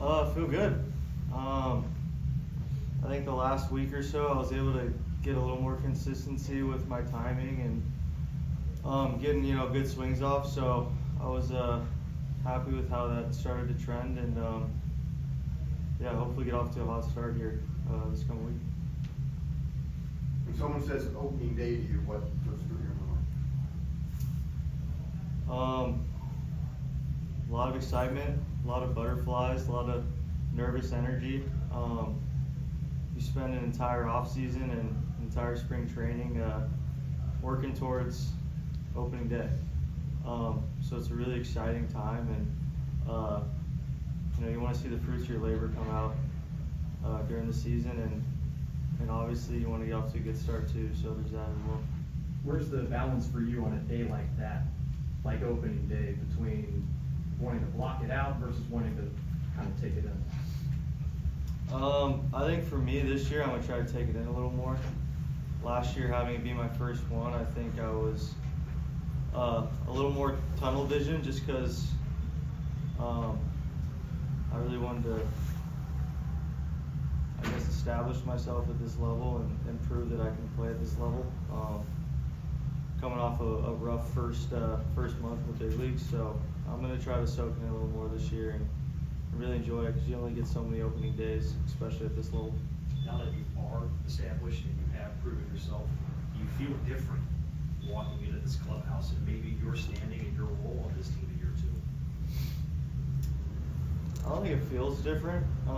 I feel good. I think the last week or so I was able to get a little more consistency with my timing and getting good swings off. So I was happy with how that started to trend, and yeah, hopefully get off to a hot start here this coming week. When someone says opening day to you, what goes through your mind? A lot of excitement, a lot of butterflies, a lot of nervous energy. You spend an entire off season and entire spring training working towards opening day. So it's a really exciting time, and you want to see the fruits of your labor come out during the season, and obviously you want to get off to a good start too. So there's that as well. Where's the balance for you on a day like that, like opening day, between wanting to block it out versus wanting to kind of take it in? I think for me this year, I'm gonna try to take it in a little more. Last year, having it be my first one, I think I was a little more tunnel vision, just because I really wanted to, I guess, establish myself at this level and prove that I can play at this level. Coming off a rough first month with big leagues, so I'm gonna try to soak in a little more this year and really enjoy it, because you only get so many opening days, especially at this level. Now that you are established and you have proven yourself, do you feel different walking into this clubhouse and maybe your standing and your role on this team a year or two? I don't think it feels different. I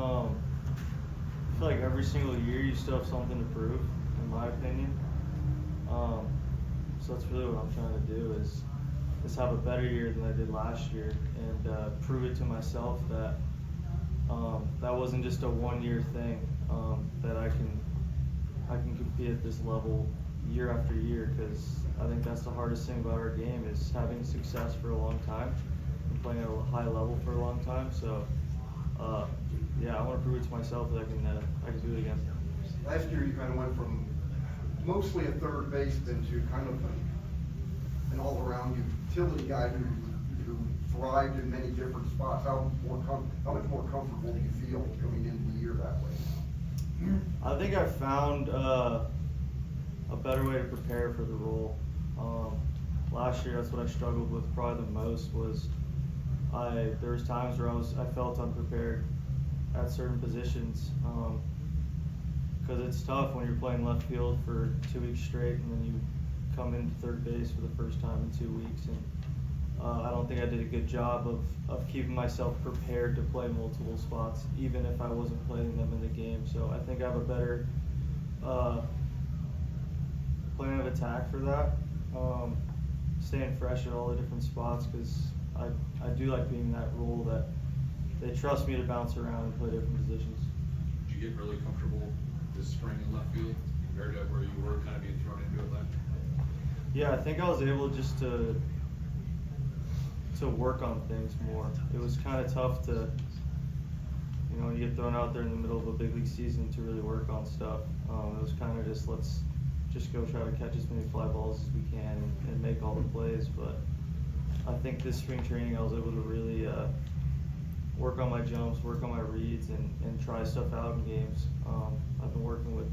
feel like every single year you still have something to prove, in my opinion. So that's really what I'm trying to do is have a better year than I did last year, and prove it to myself that that wasn't just a one-year thing, that I can compete at this level year after year, because I think that's the hardest thing about our game is having success for a long time and playing at a high level for a long time. So yeah, I want to prove it to myself that I can do it again. Last year, you kind of went from mostly a third baseman to kind of an all-around utility guy who thrived in many different spots. How much more comfortable do you feel coming into the year that way? I think I found a better way to prepare for the role. Last year, that's what I struggled with probably the most. Was there was times where I felt unprepared at certain positions, because it's tough when you're playing left field for 2 weeks straight, and then you come into third base for the first time in 2 weeks, and I don't think I did a good job of keeping myself prepared to play multiple spots, even if I wasn't playing them in the game. So I think I have a better plan of attack for that, staying fresh at all the different spots, because I do like being in that role that they trust me to bounce around and play different positions. Did you get really comfortable this spring in left field compared to where you were kind of being thrown into it last year? Yeah, I think I was able just to work on things more. It was kind of tough to, when you get thrown out there in the middle of a big league season, to really work on stuff. It was kind of just, let's just go try to catch as many fly balls as we can and make all the plays. But I think this spring training I was able to really work on my jumps, work on my reads, and try stuff out in games. I've been working with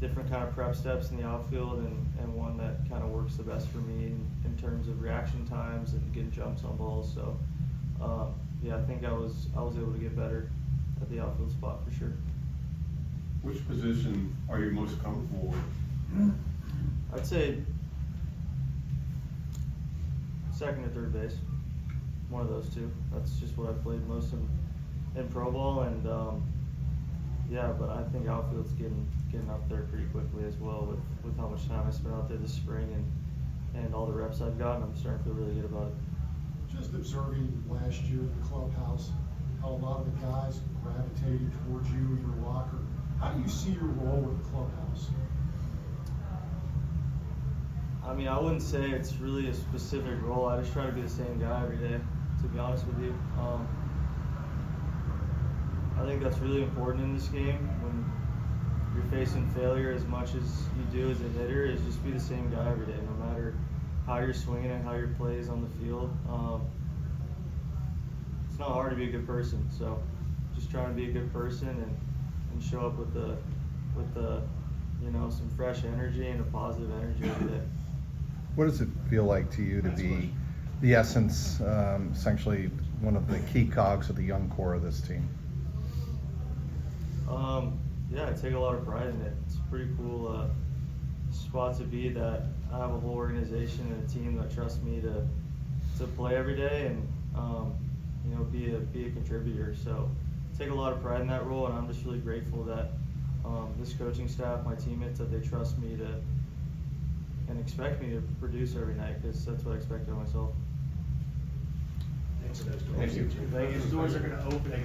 different kind of prep steps in the outfield, and one that kind of works the best for me in terms of reaction times and getting jumps on balls. So yeah, I think I was able to get better at the outfield spot for sure. Which position are you most comfortable with? I'd say second or third base, one of those two. That's just what I played most in pro ball, and yeah, but I think outfield's getting up there pretty quickly as well with how much time I spent out there this spring and all the reps I've gotten. I'm starting to feel really good about it. Just observing last year in the clubhouse, how a lot of the guys gravitated towards you in your locker. How do you see your role with the clubhouse? I mean, I wouldn't say it's really a specific role. I just try to be the same guy every day, to be honest with you. I think that's really important in this game when you're facing failure as much as you do as a hitter, is just be the same guy every day, no matter how you're swinging and how your play is on the field. It's not hard to be a good person, so just trying to be a good person and show up with the you know, some fresh energy and a positive energy every day. What does it feel like to you to be the essence, essentially one of the key cogs of the young core of this team? Yeah, I take a lot of pride in it. It's a pretty cool spot to be, that I have a whole organization and a team that trusts me to play every day and you know, be a contributor. So I take a lot of pride in that role, and I'm just really grateful that this coaching staff, my teammates, that they trust me and expect me to produce every night, because that's what I expect of myself. Thanks for those doors. Thank you. Those doors are gonna open.